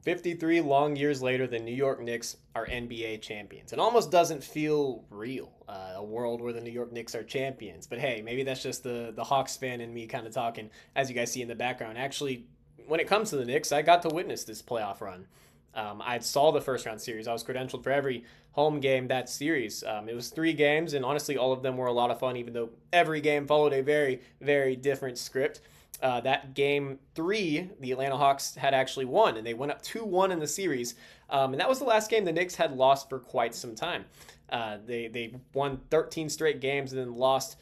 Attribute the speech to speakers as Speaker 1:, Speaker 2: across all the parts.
Speaker 1: 53 long years later, the New York Knicks are NBA champions. It almost doesn't feel real, a world where the New York Knicks are champions. But hey, maybe that's just the Hawks fan and me kind of talking, as you guys see in the background. Actually, when it comes to the Knicks, I got to witness this playoff run. I saw the first round series. I was credentialed for every home game that series. It was 3 games, and honestly, all of them were a lot of fun, even though every game followed a very, very different script. That game 3, the Atlanta Hawks had actually won, and they went up 2-1 in the series. And that was the last game the Knicks had lost for quite some time. They won 13 straight games and then lost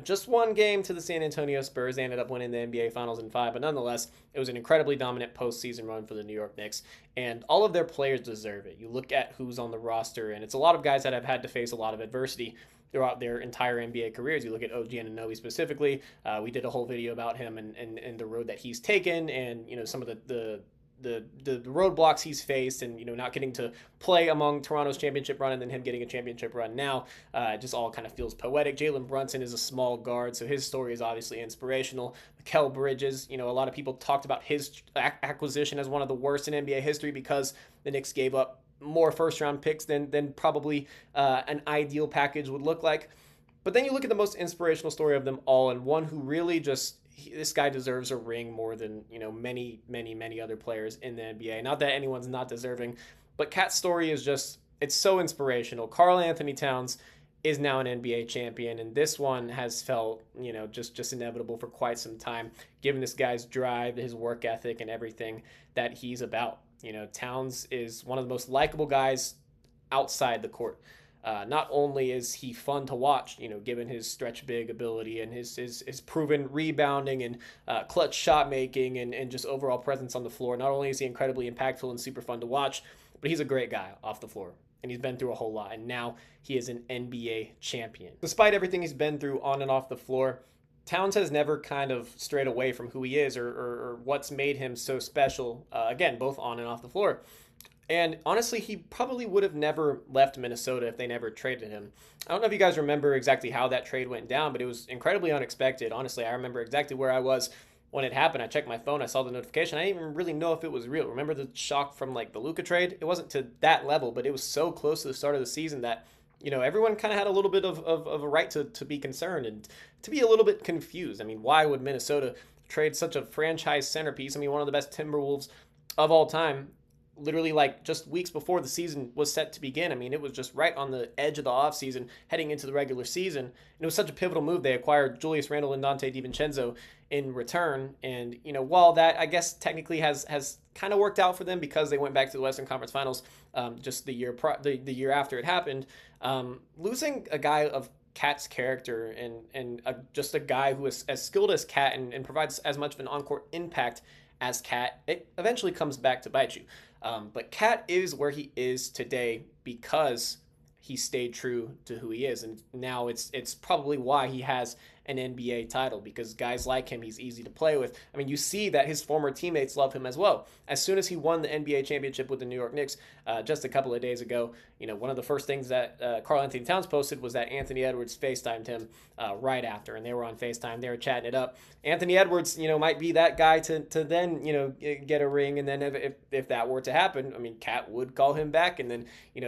Speaker 1: just one game to the San Antonio Spurs. They ended up winning the NBA Finals in 5, but nonetheless, it was an incredibly dominant postseason run for the New York Knicks, and all of their players deserve it. You look at who's on the roster, and it's a lot of guys that have had to face a lot of adversity throughout their entire NBA careers. You look at OG Anunoby specifically. We did a whole video about him and the road that he's taken, and some of the roadblocks he's faced, and not getting to play among Toronto's championship run and then him getting a championship run now. Just all kind of feels poetic. Jalen Brunson is a small guard, so his story is obviously inspirational. Mikal Bridges, a lot of people talked about his acquisition as one of the worst in NBA history because the Knicks gave up more first round picks than probably an ideal package would look like. But then you look at the most inspirational story of them all, and one who really this guy deserves a ring more than many other players in the NBA. Not that anyone's not deserving, but Cat's story is it's so inspirational. Karl-Anthony Towns is now an NBA champion, and this one has felt just inevitable for quite some time, given this guy's drive, his work ethic, and everything that he's about. Towns is one of the most likable guys outside the court. Not only is he fun to watch, given his stretch big ability and his proven rebounding and clutch shot making and just overall presence on the floor. Not only is he incredibly impactful and super fun to watch, but he's a great guy off the floor. And he's been through a whole lot. And now he is an NBA champion. Despite everything he's been through on and off the floor, Towns has never kind of strayed away from who he is or what's made him so special, again, both on and off the floor. And honestly, he probably would have never left Minnesota if they never traded him. I don't know if you guys remember exactly how that trade went down, but it was incredibly unexpected. Honestly, I remember exactly where I was when it happened. I checked my phone, I saw the notification. I didn't even really know if it was real. Remember the shock from the Luka trade? It wasn't to that level, but it was so close to the start of the season that everyone kind of had a little bit of a right to be concerned and to be a little bit confused. I mean, why would Minnesota trade such a franchise centerpiece? I mean, one of the best Timberwolves of all time, literally just weeks before the season was set to begin. I mean, it was just right on the edge of the offseason heading into the regular season. And it was such a pivotal move. They acquired Julius Randle and Dante DiVincenzo in return. And, while that, I guess, technically has kind of worked out for them because they went back to the Western Conference Finals just the year after it happened, losing a guy of Cat's character and just a guy who is as skilled as Cat and provides as much of an on-court impact as Cat, it eventually comes back to bite you. But Cat is where he is today because he stayed true to who he is, and now it's probably why he has an NBA title, because guys like him, he's easy to play with. I mean, you see that his former teammates love him as well. As soon as he won the NBA championship with the New York Knicks just a couple of days ago, one of the first things that Karl-Anthony Towns posted was that Anthony Edwards FaceTimed him right after, and they were on FaceTime. They were chatting it up. Anthony Edwards, might be that guy to then, get a ring, and then if that were to happen, I mean, Cat would call him back, and then,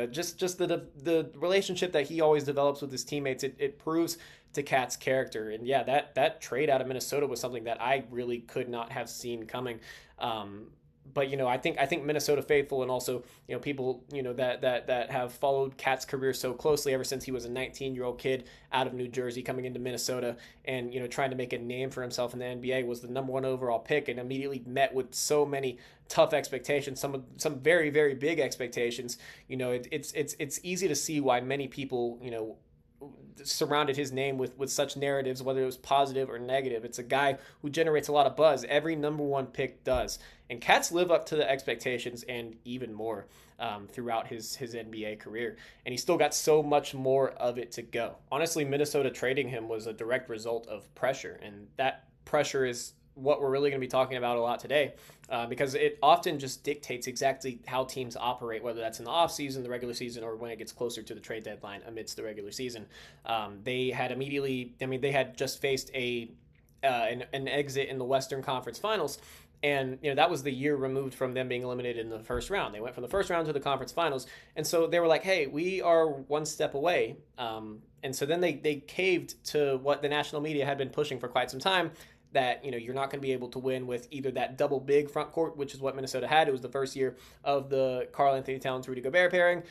Speaker 1: just the relationship that he always develops with his teammates, it proves to Cat's character. And yeah, that trade out of Minnesota was something that I really could not have seen coming. But I think Minnesota faithful and also people that have followed Cat's career so closely ever since he was a 19-year-old kid out of New Jersey coming into Minnesota and trying to make a name for himself in the NBA, was the number 1 overall pick and immediately met with so many tough expectations, some very, very big expectations. It's easy to see why many people surrounded his name with such narratives, whether it was positive or negative. It's a guy who generates a lot of buzz. Every number 1 pick does. And Cats live up to the expectations and even more throughout his NBA career. And he's still got so much more of it to go. Honestly, Minnesota trading him was a direct result of pressure. And that pressure is what we're really going to be talking about a lot today, because it often just dictates exactly how teams operate, whether that's in the offseason, the regular season, or when it gets closer to the trade deadline amidst the regular season. They had just faced an exit in the Western Conference Finals, And that was the year removed from them being eliminated in the first round. They went from the first round to the conference finals, and so they were like, "Hey, we are one step away." And so then they caved to what the national media had been pushing for quite some time, that you're not going to be able to win with either that double big front court, which is what Minnesota had. It was the first year of the Karl-Anthony Towns Rudy Gobert pairing,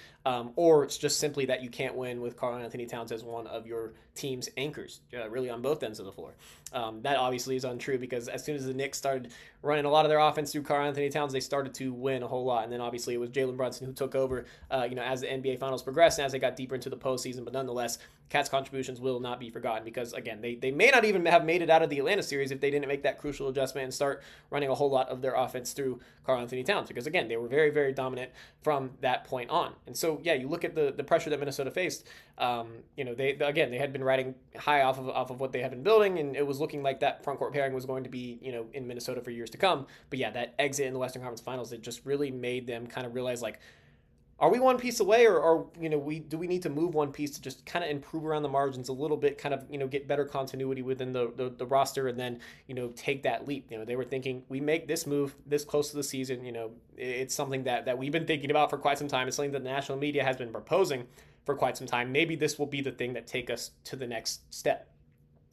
Speaker 1: or it's just simply that you can't win with Karl-Anthony Towns as one of your team's anchors, really on both ends of the floor. That obviously is untrue, because as soon as the Knicks started running a lot of their offense through Karl-Anthony Towns, they started to win a whole lot. And then obviously it was Jalen Brunson who took over, as the NBA Finals progressed and as they got deeper into the postseason. But nonetheless, Cat's contributions will not be forgotten, because again, they may not even have made it out of the Atlanta series if they didn't make that crucial adjustment and start running a whole lot of their offense through Karl-Anthony Towns, because again, they were very, very dominant from that point on. And so, yeah, you look at the pressure that Minnesota faced. They had been riding high off of what they had been building, and it was looking like that front court pairing was going to be, in Minnesota for years to come. But yeah, that exit in the Western Conference Finals, it just really made them kind of realize, like, are we one piece away, or do we need to move one piece to just kind of improve around the margins a little bit, kind of get better continuity within the roster, and then take that leap. They were thinking, we make this move this close to the season, it's something that we've been thinking about for quite some time. It's something that the national media has been proposing for quite some time. Maybe this will be the thing that take us to the next step,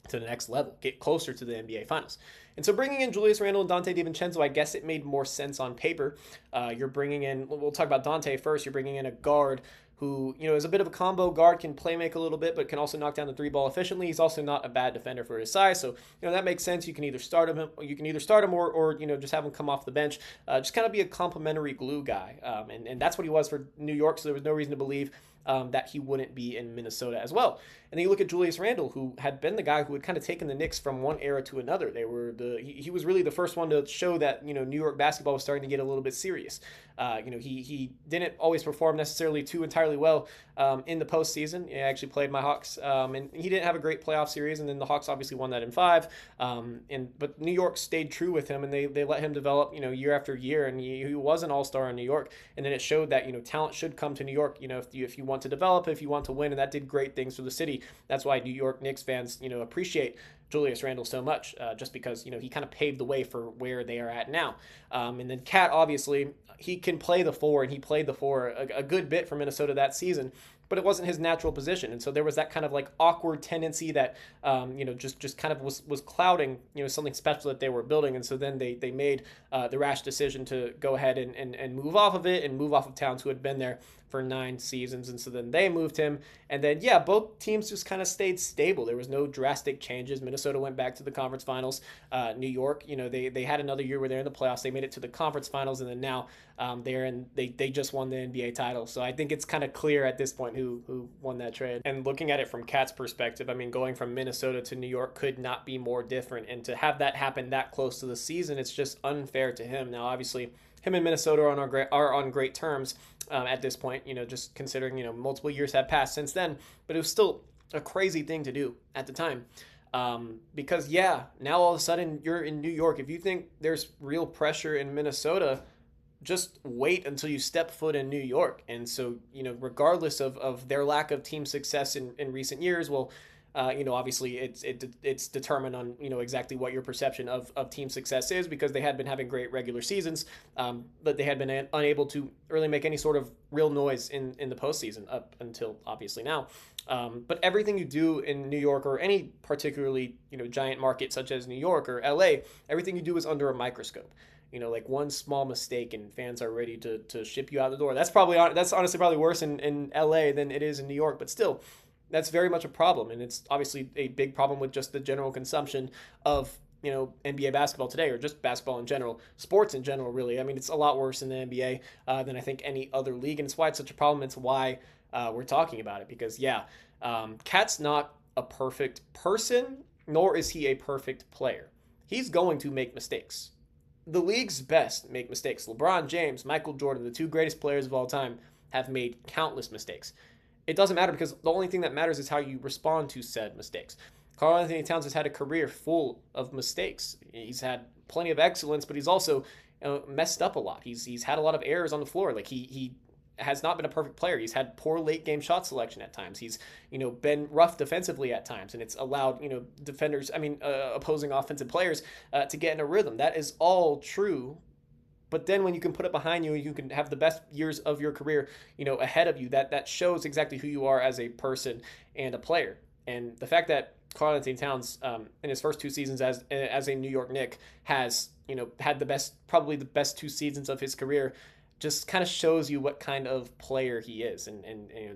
Speaker 1: to the next level, get closer to the NBA Finals. And so bringing in Julius Randle and Dante DiVincenzo, I guess it made more sense on paper. You're bringing in, we'll talk about Dante first, you're bringing in a guard who, is a bit of a combo guard, can play make a little bit, but can also knock down the three ball efficiently. He's also not a bad defender for his size. So, that makes sense. You can either start him, or just have him come off the bench. Just kind of be a complimentary glue guy. And that's what he was for New York. So there was no reason to believe that he wouldn't be in Minnesota as well. And then you look at Julius Randle, who had been the guy who had kind of taken the Knicks from one era to another. He was really the first one to show that New York basketball was starting to get a little bit serious. He didn't always perform necessarily too entirely well in the postseason. He actually played my Hawks, and he didn't have a great playoff series. And then the Hawks obviously won that in 5. But New York stayed true with him, and they let him develop year after year, and he was an all-star in New York. And then it showed that talent should come to New York. If you want to develop, if you want to win, and that did great things for the city. That's why New York Knicks fans appreciate Julius Randle so much, just because he kind of paved the way for where they are at now. And then Cat, obviously, he can play the 4, and he played the 4 a good bit for Minnesota that season, but it wasn't his natural position. And so there was that kind of like awkward tendency that just kind of was clouding something special that they were building. And so then they made the rash decision to go ahead and move off of it, and move off of Towns, who had been there for 9 seasons. And so then they moved him, and then both teams just kind of stayed stable. There was no drastic changes. Minnesota went back to the conference finals. New York, they had another year where they're in the playoffs. They made it to the conference finals, and then now they just won the NBA title. So I think it's kind of clear at this point who won that trade. And looking at it from Cat's perspective, I mean, going from Minnesota to New York could not be more different. And to have that happen that close to the season, it's just unfair to him. Now, obviously, him and Minnesota are on great terms at this point, just considering, multiple years have passed since then. But it was still a crazy thing to do at the time. Because, now all of a sudden you're in New York. If you think there's real pressure in Minnesota, just wait until you step foot in New York. And so, regardless of their lack of team success in recent years, well, obviously it's determined on, exactly what your perception of team success is, because they had been having great regular seasons, but they had been unable to really make any sort of real noise in the postseason up until obviously now. But everything you do in New York, or any particularly, giant market such as New York or LA, everything you do is under a microscope. Like one small mistake and fans are ready to ship you out the door. That's honestly probably worse in LA than it is in New York, but still, that's very much a problem. And it's obviously a big problem with just the general consumption of, NBA basketball today, or just basketball in general, sports in general, really. I mean, it's a lot worse in the NBA than I think any other league. And it's why it's such a problem. It's why we're talking about it, because Cat's not a perfect person, nor is he a perfect player. He's going to make mistakes. The league's best make mistakes. LeBron James, Michael Jordan, the 2 greatest players of all time, have made countless mistakes. It doesn't matter, because the only thing that matters is how you respond to said mistakes. Karl-Anthony Towns has had a career full of mistakes. He's had plenty of excellence, but he's also messed up a lot. He's had a lot of errors on the floor. Like he has not been a perfect player. He's had poor late game shot selection at times. He's, been rough defensively at times, and it's allowed, opposing offensive players to get in a rhythm. That is all true. But then when you can put it behind you, you can have the best years of your career, ahead of you. That shows exactly who you are as a person and a player. And the fact that Karl-Anthony Towns, in his first 2 seasons as a New York Knick, has had probably the best 2 seasons of his career, just kind of shows you what kind of player he is, and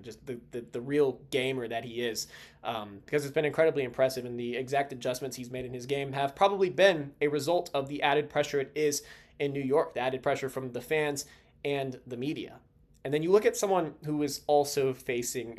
Speaker 1: just the real gamer that he is, because it's been incredibly impressive, and the exact adjustments he's made in his game have probably been a result of the added pressure it is in New York, the added pressure from the fans and the media. And then you look at someone who is also facing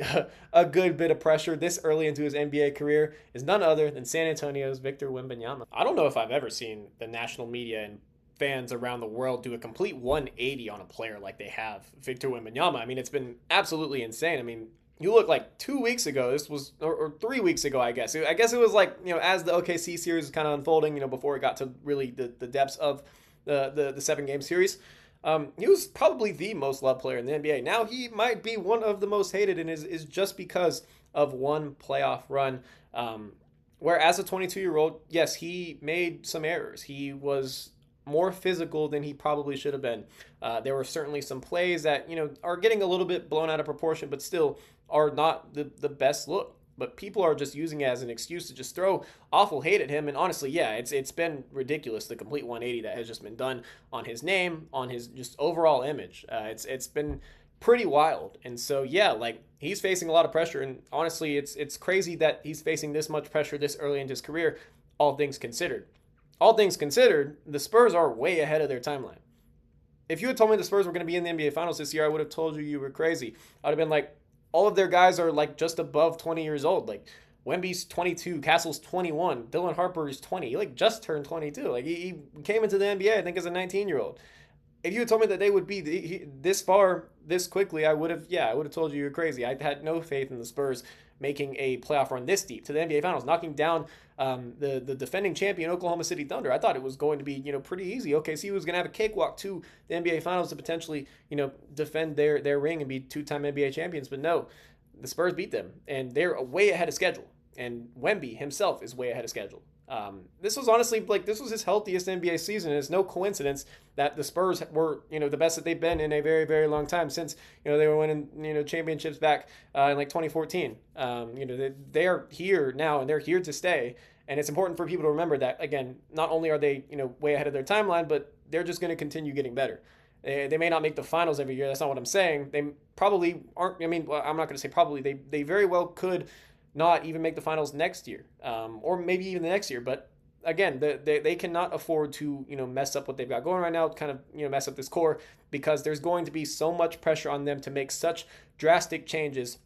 Speaker 1: a good bit of pressure this early into his NBA career is none other than San Antonio's Victor Wembanyama. I don't know if I've ever seen the national media and fans around the world do a complete 180 on a player like they have Victor Wembanyama. I mean, it's been absolutely insane. I mean, you look like 2 weeks ago, or 3 weeks ago, I guess. I guess it was like, as the OKC series was kind of unfolding, before it got to really the depths of the 7-game series. He was probably the most loved player in the NBA. Now he might be one of the most hated, and is just because of one playoff run. Where as a 22-year-old, yes, he made some errors. He was more physical than he probably should have been. There were certainly some plays that, are getting a little bit blown out of proportion, but still are not the best look. But people are just using it as an excuse to just throw awful hate at him. And honestly, yeah, it's been ridiculous, the complete 180 that has just been done on his name, on his just overall image. It's been pretty wild. And so, yeah, like, he's facing a lot of pressure. And honestly, it's crazy that he's facing this much pressure this early in his career, all things considered. All things considered, the Spurs are way ahead of their timeline. If you had told me the Spurs were going to be in the NBA Finals this year, I would have told you were crazy. I would have been like, all of their guys are like just above 20 years old. Like, Wemby's 22, Castle's 21, Dylan Harper is 20. He just turned 22. Like, he came into the NBA, I think, as a 19-year-old. If you had told me that they would be this far this quickly, I would have told you were crazy. I had no faith in the Spurs making a playoff run this deep to the NBA Finals, knocking down the defending champion Oklahoma City Thunder. I thought it was going to be pretty easy. OKC was going to have a cakewalk to the NBA Finals to potentially defend their ring and be 2-time NBA champions, but no, the Spurs beat them, and they're way ahead of schedule. And Wemby himself is way ahead of schedule. This was honestly, this was his healthiest NBA season. And it's no coincidence that the Spurs were, the best that they've been in a very, very long time since, they were winning, championships back in 2014. They are here now, and they're here to stay. And it's important for people to remember that, again, not only are they, way ahead of their timeline, but they're just going to continue getting better. They may not make the finals every year. That's not what I'm saying. They probably aren't. I'm not going to say probably. They very well could not even make the finals next year, or maybe even the next year. But again, they cannot afford to mess up what they've got going right now, kind of mess up this core, because there's going to be so much pressure on them to make such drastic changes,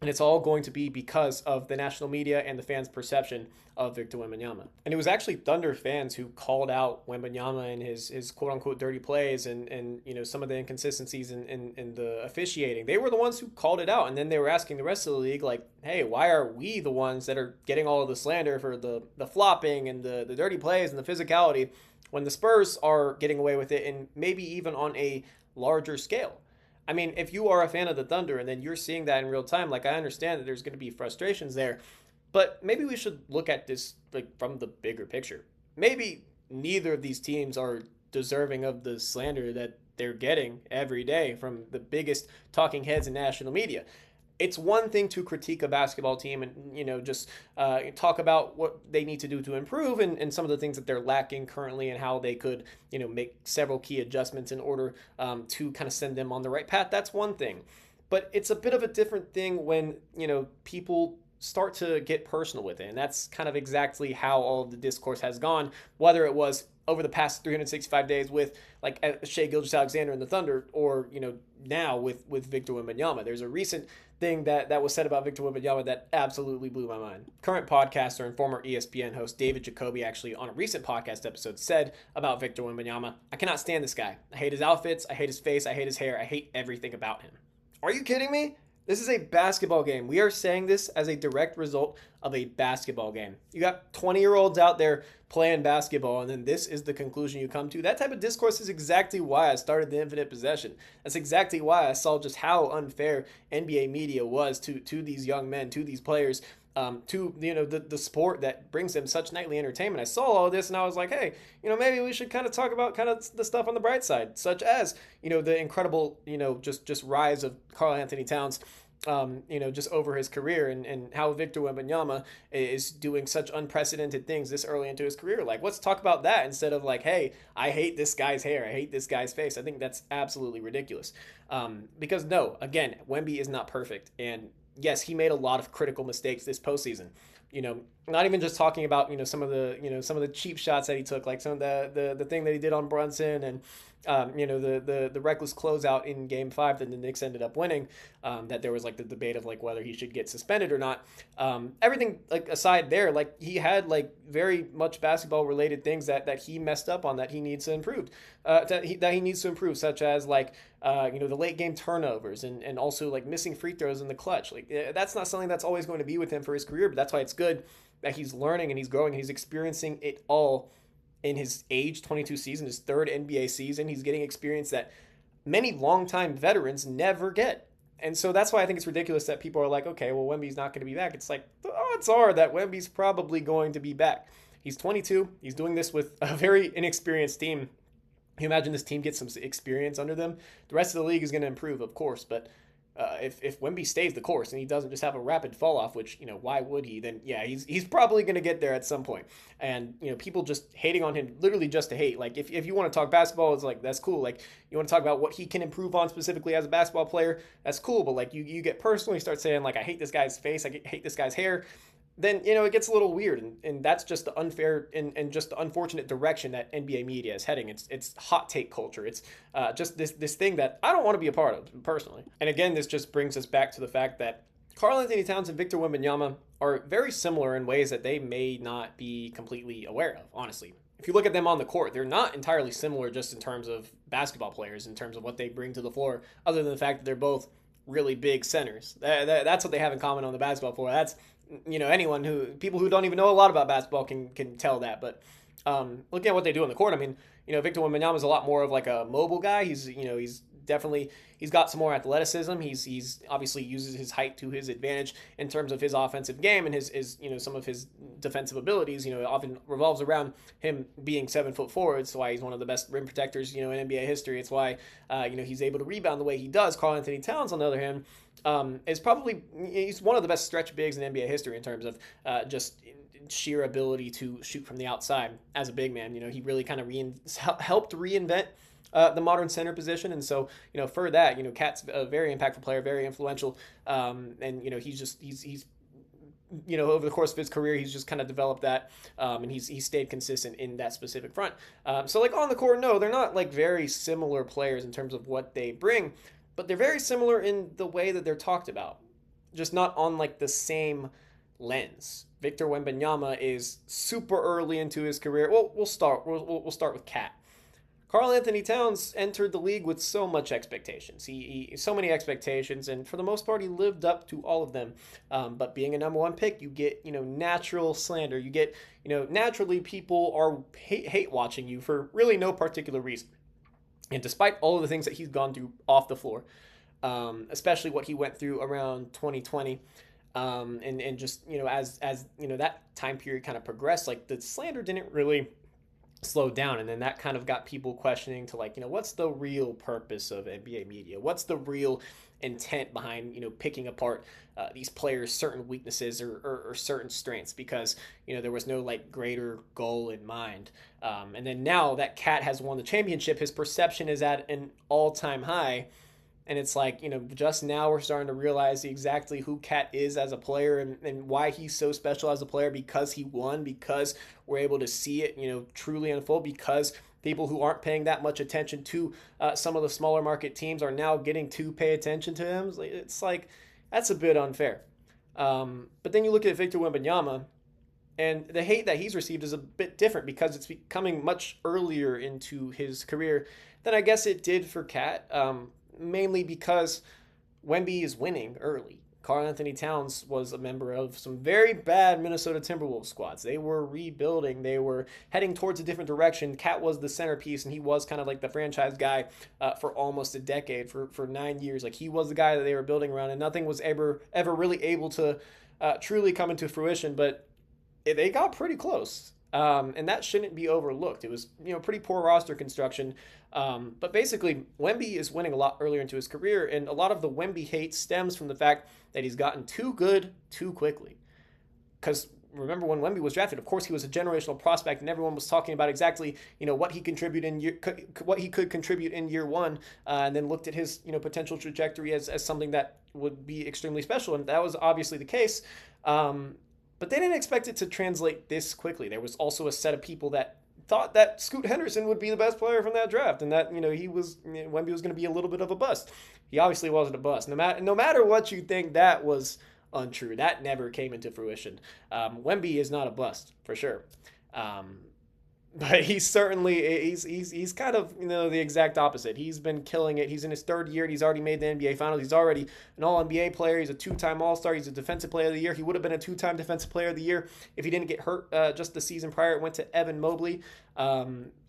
Speaker 1: and it's all going to be because of the national media and the fans' perception of Victor Wembanyama. And it was actually Thunder fans who called out Wembanyama and his quote-unquote dirty plays and some of the inconsistencies in the officiating. They were the ones who called it out, and then they were asking the rest of the league, like, hey, why are we the ones that are getting all of the slander for the flopping and the dirty plays and the physicality when the Spurs are getting away with it, and maybe even on a larger scale? I mean, if you are a fan of the Thunder and then you're seeing that in real time, I understand that there's going to be frustrations there, but maybe we should look at this from the bigger picture. Maybe neither of these teams are deserving of the slander that they're getting every day from the biggest talking heads in national media. It's one thing to critique a basketball team and, just talk about what they need to do to improve and some of the things that they're lacking currently and how they could, make several key adjustments in order to kind of send them on the right path. That's one thing. But it's a bit of a different thing when, people start to get personal with it. And that's kind of exactly how all of the discourse has gone, whether it was over the past 365 days with Shai Gilgeous-Alexander and the Thunder, or now with Victor Wembanyama. There's a recent thing that was said about Victor Wembanyama that absolutely blew my mind. Current podcaster and former ESPN host David Jacoby actually on a recent podcast episode said about Victor Wembanyama, "I cannot stand this guy. I hate his outfits, I hate his face, I hate his hair, I hate everything about him." Are you kidding me? This is a basketball game. We are saying this as a direct result of a basketball game. You got 20-year-olds out there playing basketball, and then this is the conclusion you come to. That type of discourse is exactly why I started the infinite possession. That's exactly why I saw just how unfair NBA media was to these young men, to these players, to the sport that brings them such nightly entertainment. I saw all of this and I was like, hey, maybe we should kind of talk about kind of the stuff on the bright side, such as the incredible just rise of Karl-Anthony Towns. Just over his career, and how Victor Wembanyama is doing such unprecedented things this early into his career. Like, let's talk about that instead of like, hey, I hate this guy's hair, I hate this guy's face. I think that's absolutely ridiculous. Because no, again, Wemby is not perfect, and yes, he made a lot of critical mistakes this postseason. Not even just talking about some of the cheap shots that he took, like some of the thing that he did on Brunson, and the reckless closeout in Game 5 that the Knicks ended up winning. That there was like the debate of like whether he should get suspended or not. Everything like aside there, like he had like very much basketball related things that he messed up on, that he needs to improve, such as like the late game turnovers, and also like missing free throws in the clutch. Like that's not something that's always going to be with him for his career, but that's why it's good that he's learning and he's growing and he's experiencing it all in his age 22 season, his third NBA season. He's getting experience that many longtime veterans never get. And so that's why I think it's ridiculous that people are like, okay, well, Wemby's not going to be back. It's like, the odds are that Wemby's probably going to be back. He's 22. He's doing this with a very inexperienced team. You imagine this team gets some experience under them. The rest of the league is going to improve, of course, but if Wemby stays the course and he doesn't just have a rapid fall off, which why would he? Then yeah, he's probably going to get there at some point. And people just hating on him literally just to hate. Like if you want to talk basketball, it's like that's cool. Like you want to talk about what he can improve on specifically as a basketball player, that's cool. But like you get personally start saying like I hate this guy's face, I hate this guy's hair, then it gets a little weird, and that's just the unfair and just the unfortunate direction that NBA media is heading. It's hot take culture. It's just this thing that I don't want to be a part of personally. And again, this just brings us back to the fact that Karl-Anthony Towns and Victor Wembanyama are very similar in ways that they may not be completely aware of, honestly. If you look at them on the court, they're not entirely similar just in terms of basketball players, in terms of what they bring to the floor, other than the fact that they're both really big centers. That's what they have in common on the basketball floor. That's people who don't even know a lot about basketball can tell that. But looking at what they do on the court, I mean, Victor Wembanyama is a lot more of like a mobile guy. He's definitely, he's got some more athleticism. He's obviously uses his height to his advantage in terms of his offensive game, and his some of his defensive abilities, often revolves around him being 7'4". It's why he's one of the best rim protectors, in NBA history. It's why, he's able to rebound the way he does. Karl-Anthony Towns, on the other hand, he's one of the best stretch bigs in NBA history in terms of just sheer ability to shoot from the outside as a big man. He really kind of helped reinvent the modern center position, and so for that, Cat's a very impactful player, very influential, and he's over the course of his career, he's just kind of developed that, and he's stayed consistent in that specific front. So like on the court, no, they're not like very similar players in terms of what they bring, but they're very similar in the way that they're talked about, just not on like the same lens. Victor Wembanyama is super early into his career. Well, we'll start with Cat. Karl-Anthony Towns entered the league with so much expectations. He so many expectations, and for the most part, he lived up to all of them. But being a number one pick, you get natural slander. You get naturally people are hate watching you for really no particular reason. And despite all of the things that he's gone through off the floor, especially what he went through around 2020, and just as that time period kind of progressed, like the slander didn't really slowed down, and then that kind of got people questioning to like, what's the real purpose of NBA media? What's the real intent behind picking apart these players' certain weaknesses or certain strengths, because there was no like greater goal in mind. And then now that Cat has won the championship, his perception is at an all-time high. And it's like, just now we're starting to realize exactly who Cat is as a player, and why he's so special as a player, because he won, because we're able to see it, truly unfold, because people who aren't paying that much attention to some of the smaller market teams are now getting to pay attention to him. It's like, that's a bit unfair. But then you look at Victor Wembanyama, and the hate that he's received is a bit different, because it's coming much earlier into his career than I guess it did for Cat. Mainly because Wemby is winning early. Karl-Anthony Towns was a member of some very bad Minnesota Timberwolves squads. They were rebuilding. They were heading towards a different direction. Cat was the centerpiece, and he was kind of like the franchise guy for almost a decade, for 9 years. Like, he was the guy that they were building around, and nothing was ever really able to truly come into fruition. But they got pretty close. And that shouldn't be overlooked. It was, pretty poor roster construction. But basically, Wemby is winning a lot earlier into his career, and a lot of the Wemby hate stems from the fact that he's gotten too good too quickly. Because remember when Wemby was drafted, of course he was a generational prospect, and everyone was talking about exactly what he what he could contribute in year one, and then looked at his potential trajectory as something that would be extremely special, and that was obviously the case. But they didn't expect it to translate this quickly. There was also a set of people that thought that Scoot Henderson would be the best player from that draft, and that Wemby was going to be a little bit of a bust. He obviously wasn't a bust. No matter what you think, that was untrue. That never came into fruition. Wemby is not a bust for sure. But he's certainly he's kind of the exact opposite. He's been killing it. He's in his third year and he's already made the NBA Finals. He's already an All NBA player. He's a two-time All-Star. He's a Defensive Player of the Year. He would have been a two-time Defensive Player of the Year if he didn't get hurt just the season prior. It went to Evan Mobley.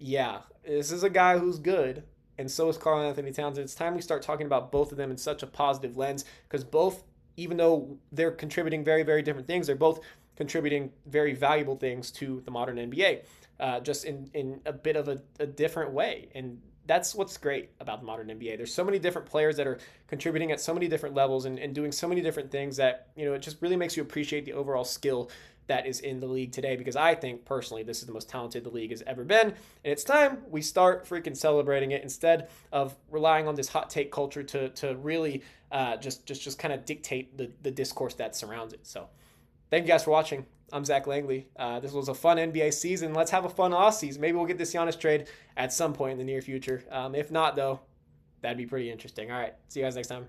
Speaker 1: Yeah, this is a guy who's good, and so is Karl-Anthony Towns. And it's time we start talking about both of them in such a positive lens, because both, even though they're contributing very, very different things, they're both contributing very valuable things to the modern NBA. Just in a bit of a different way. And that's what's great about the modern NBA. There's so many different players that are contributing at so many different levels and doing so many different things that, it just really makes you appreciate the overall skill that is in the league today, because I think personally this is the most talented the league has ever been. And it's time we start freaking celebrating it instead of relying on this hot take culture to really just kind of dictate the discourse that surrounds it. So thank you guys for watching. I'm Zach Langley. This was a fun NBA season. Let's have a fun off season. Maybe we'll get this Giannis trade at some point in the near future. If not, though, that'd be pretty interesting. All right. See you guys next time.